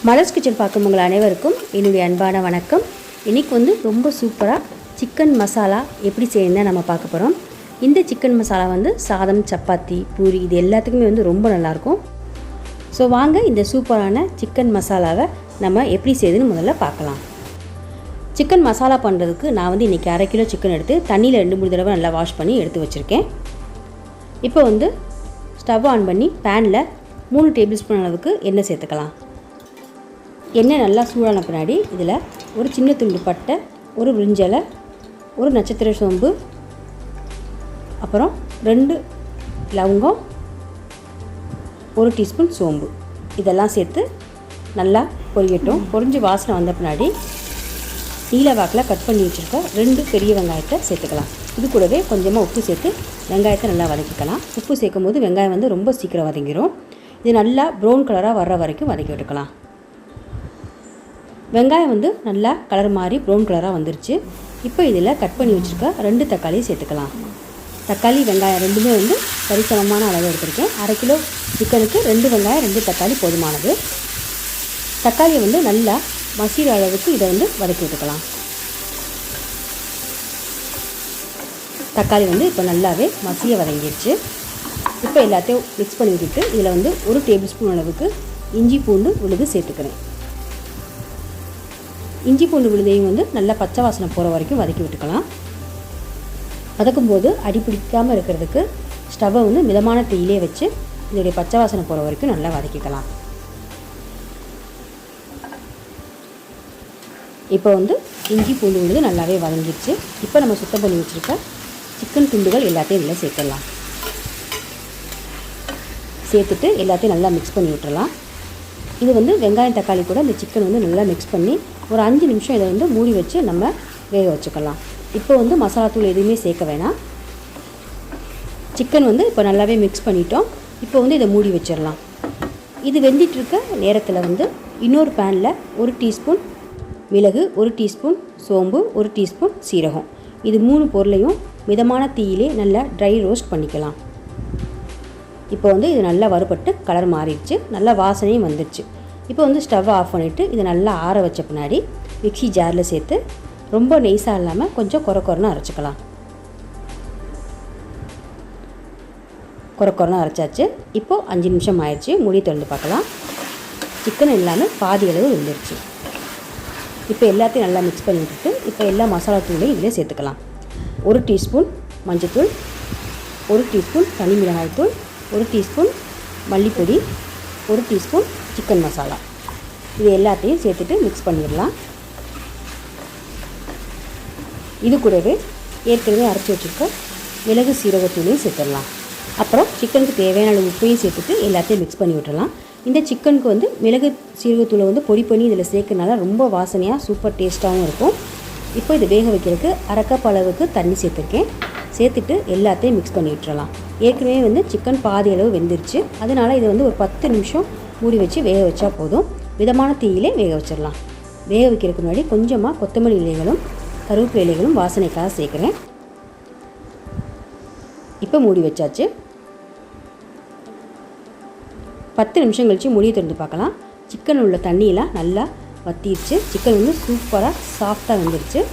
Malar's kitchen பார்க்கும் உங்கள் அனைவருக்கும் என்னுடைய அன்பான வணக்கம். இன்றைக்கி ரொம்ப சூப்பராக சிக்கன் மசாலா எப்படி செய்யணும்னு நம்ம பார்க்க போகிறோம். இந்த சிக்கன் மசாலா சாதம், சப்பாத்தி, பூரி இது எல்லாத்துக்குமே ரொம்ப நல்லாயிருக்கும். ஸோ வாங்க இந்த சூப்பரான சிக்கன் மசாலாவை நம்ம எப்படி செய்யுதுன்னு முதல்ல பார்க்கலாம். சிக்கன் மசாலா பண்ணுறதுக்கு நான் இன்றைக்கி 1/2 கிலோ சிக்கன் எடுத்து தண்ணியில் 2-3 தடவை நல்லா வாஷ் பண்ணி எடுத்து வச்சுருக்கேன். இப்போ ஸ்டவ் ஆன் பண்ணி பேனில் 3 டேபிள் ஸ்பூன் அளவுக்கு எண்ணெய் சேர்த்துக்கலாம். எண்ணெய் நல்லா சூடான பின்னாடி இதில் ஒரு சின்ன துண்டு பட்டை, ஒரு விரிஞ்சலை, ஒரு நட்சத்திர சோம்பு, அப்புறம் 2 லவங்கம், 1 டீஸ்பூன் சோம்பு இதெல்லாம் சேர்த்து நல்லா பொரியட்டும். பொரிஞ்சு வாசனை வந்த பின்னாடி நீல வாக்கில் கட் பண்ணி வச்சுருக்க 2 பெரிய வெங்காயத்தை சேர்த்துக்கலாம். இது கூடவே கொஞ்சமாக உப்பு சேர்த்து வெங்காயத்தை நல்லா வதக்கிக்கலாம். உப்பு சேர்க்கும் போது வெங்காயம் ரொம்ப சீக்கிரம் வதங்கிடும். இது நல்லா ப்ரௌன் கலராக வர்ற வரைக்கும் வதக்கி விட்டுக்கலாம். வெங்காயம் நல்லா கலர் மாறி ப்ரௌன் கலராக வந்துருச்சு. இப்போ இதில் கட் பண்ணி வச்சுருக்க 2 தக்காளி சேர்த்துக்கலாம். தக்காளி, வெங்காயம் ரெண்டுமே சரிசமமான அளவு எடுத்திருக்கேன். 1/2 கிலோ சிக்கனுக்கு 2 வெங்காயம் 2 தக்காளி போதுமானது. தக்காளியை நல்லா மசிற அளவுக்கு இதை வதக்கி விட்டுக்கலாம். தக்காளி இப்போ நல்லாவே மசிய வதங்கிடுச்சு. இப்போ எல்லாத்தையும் மிக்ஸ் பண்ணி விட்டுட்டு இதில் 1 டேபிள் ஸ்பூன் அளவுக்கு இஞ்சி பூண்டு விழுது சேர்த்துக்கிறேன். இஞ்சி பூண்டு விழுதையும் நல்லா பச்சை வாசனை போகிற வரைக்கும் வதக்கி விட்டுக்கலாம். வதக்கும்போது அடி பிடிக்காமல் இருக்கிறதுக்கு ஸ்டவ்வை மிதமான தீயிலே வச்சு இதோடைய பச்சை வாசனை போகிற வரைக்கும் நல்லா வதக்கிக்கலாம். இப்போ இஞ்சி பூண்டு விழுது நல்லாவே வதங்கிடுச்சு. இப்போ நம்ம சுத்தம் பண்ணி வச்சுருக்க சிக்கன் துண்டுகள் எல்லாத்தையும் இதில் சேர்த்துடலாம். சேர்த்துட்டு எல்லாத்தையும் நல்லா மிக்ஸ் பண்ணி விட்டுறலாம். இது வெங்காயம் தக்காளி கூட இந்த சிக்கன் நல்லா மிக்ஸ் பண்ணி ஒரு 5 நிமிஷம் இதை மூடி வச்சு நம்ம வேக வச்சுக்கலாம். இப்போ மசாலா தூள் எதுவுமே சேர்க்க வேணாம். சிக்கன் இப்போ நல்லாவே மிக்ஸ் பண்ணிட்டோம். இப்போ இதை மூடி வச்சிடலாம். இது வெந்திட்டுருக்க நேரத்தில் இன்னொரு பேனில் 1 டீஸ்பூன் மிளகு, 1 டீஸ்பூன் சோம்பு, 1 டீஸ்பூன் சீரகம், இது 3 பொருளையும் மிதமான தீயிலே நல்லா ட்ரை ரோஸ்ட் பண்ணிக்கலாம். இப்போ இது நல்லா வறுபட்டு கலர் மாறிடுச்சு, நல்லா வாசனையும் வந்துடுச்சு. இப்போ ஸ்டவ்வை ஆஃப் பண்ணிவிட்டு இதை நல்லா ஆற வச்ச பின்னாடி மிக்ஸி ஜாரில் சேர்த்து ரொம்ப நெய்ஸாக இல்லாமல் கொஞ்சம் கொரன்னு அரைச்சிக்கலாம். கொரன்னு அரைச்சாச்சு. இப்போது 5 நிமிஷம் ஆயிடுச்சு. மூடி திறந்து பார்க்கலாம். சிக்கன் எல்லாமே பாதி அளவு வெந்துருச்சு. இப்போ எல்லாத்தையும் நல்லா மிக்ஸ் பண்ணி விட்டுட்டு இப்போ எல்லா மசாலா தூளையும் இதில் சேர்த்துக்கலாம். 1 டீஸ்பூன் மஞ்சள்தூள், 1 டீஸ்பூன் தனி மிளகாய்த்தூள், 1 டீஸ்பூன் மல்லிப்பொடி, 1 டீஸ்பூன் சிக்கன் மசாலா, இது எல்லாத்தையும் சேர்த்துட்டு மிக்ஸ் பண்ணிடலாம். இது கூடவே ஏற்கனவே அரைச்சி வச்சுருக்க மிளகு சீரகத்தூளையும் சேர்த்துடலாம். அப்புறம் சிக்கனுக்கு தேவையான அளவு உப்பையும் சேர்த்துட்டு எல்லாத்தையும் மிக்ஸ் பண்ணி விட்டுடலாம். இந்த சிக்கனுக்கு மிளகு சீரகத்தூளை பொடி பண்ணி இதில் சேர்க்கறனால ரொம்ப வாசனையாக சூப்பர் டேஸ்ட்டாகவும் இருக்கும். இப்போ இது வேக வைக்கிறதுக்கு 1/2 கப் அளவுக்கு தண்ணி சேர்த்துருக்கேன். சேர்த்துட்டு எல்லாத்தையும் மிக்ஸ் பண்ணி விட்டுறலாம். ஏற்கனவே சிக்கன் பாதி அளவு வெந்துருச்சு. அதனால் இதை ஒரு 10 நிமிஷம் மூடி வச்சு வேக வச்சா போதும். மிதமான தீயிலே வேக வச்சிடலாம். வேக வைக்கிறதுக்கு முன்னாடி கொஞ்சமாக கொத்தமல்லி இலைகளும் கருவேப்பு இலைகளும் வாசனைக்காக சேர்க்குறேன். இப்போ மூடி வச்சாச்சு. 10 நிமிஷம் கழித்து மூடியை திறந்து பார்க்கலாம். சிக்கன் உள்ள தண்ணியெலாம் நல்லா வற்றிடுச்சு. சிக்கன் சூப்பராக சாஃப்டாக வந்துருச்சு.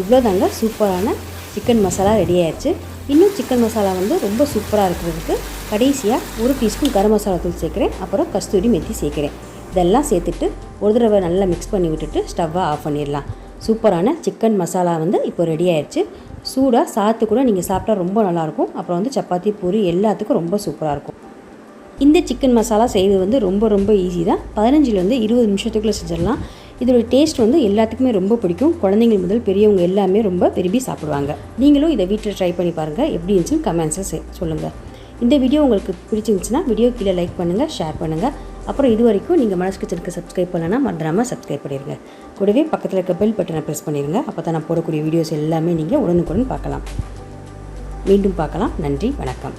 இவ்வளோ தாங்க சூப்பரான சிக்கன் மசாலா ரெடி ஆயிடுச்சு. இன்னும் சிக்கன் மசாலா ரொம்ப சூப்பராக இருக்கிறதுக்கு கடைசியாக 1 டீஸ்பூன் கரம் மசாலா தூள் சேர்க்குறேன். அப்புறம் கஸ்தூரி மெத்தி சேர்க்குறேன். இதெல்லாம் சேர்த்துட்டு ஒரு தடவை நல்லா மிக்ஸ் பண்ணி விட்டுட்டு ஸ்டவ்வை ஆஃப் பண்ணிடலாம். சூப்பரான சிக்கன் மசாலா இப்போ ரெடி ஆயிடுச்சு. சூடாக சாத்து கூட நீங்கள் சாப்பிட்டா ரொம்ப நல்லாயிருக்கும். அப்புறம் சப்பாத்தி, பூரி எல்லாத்துக்கும் ரொம்ப சூப்பராக இருக்கும். இந்த சிக்கன் மசாலா செய்வது ரொம்ப ஈஸி தான். 15 20 நிமிஷத்துக்குள்ளே செஞ்சிடலாம். இதோட டேஸ்ட் எல்லாத்துக்குமே ரொம்ப பிடிக்கும். குழந்தைங்கள் முதல் பெரியவங்க எல்லாமே ரொம்ப விரும்பி சாப்பிடுவாங்க. நீங்களும் இதை வீட்டில் ட்ரை பண்ணி பாருங்கள். எப்படி இருந்துச்சுன்னு கமெண்ட்ஸை சொல்லுங்கள். இந்த வீடியோ உங்களுக்கு பிடிச்சிருந்துச்சுன்னா வீடியோ கீழே லைக் பண்ணுங்கள், ஷேர் பண்ணுங்கள். அப்புறம் இது வரைக்கும் நீங்கள் மலர்ஸ் கிச்சனுக்கு சப்ஸ்கிரைப் பண்ணலன்னா மறந்துடாமல் சப்ஸ்கிரைப் பண்ணிடுங்க. கூடவே பக்கத்தில் இருக்க பெல் பட்டனை ப்ரெஸ் பண்ணிடுங்க. அப்போ தான் நான் போடக்கூடிய வீடியோஸ் எல்லாமே நீங்கள் உடனுக்குடன் பார்க்கலாம். மீண்டும் பார்க்கலாம். நன்றி, வணக்கம்.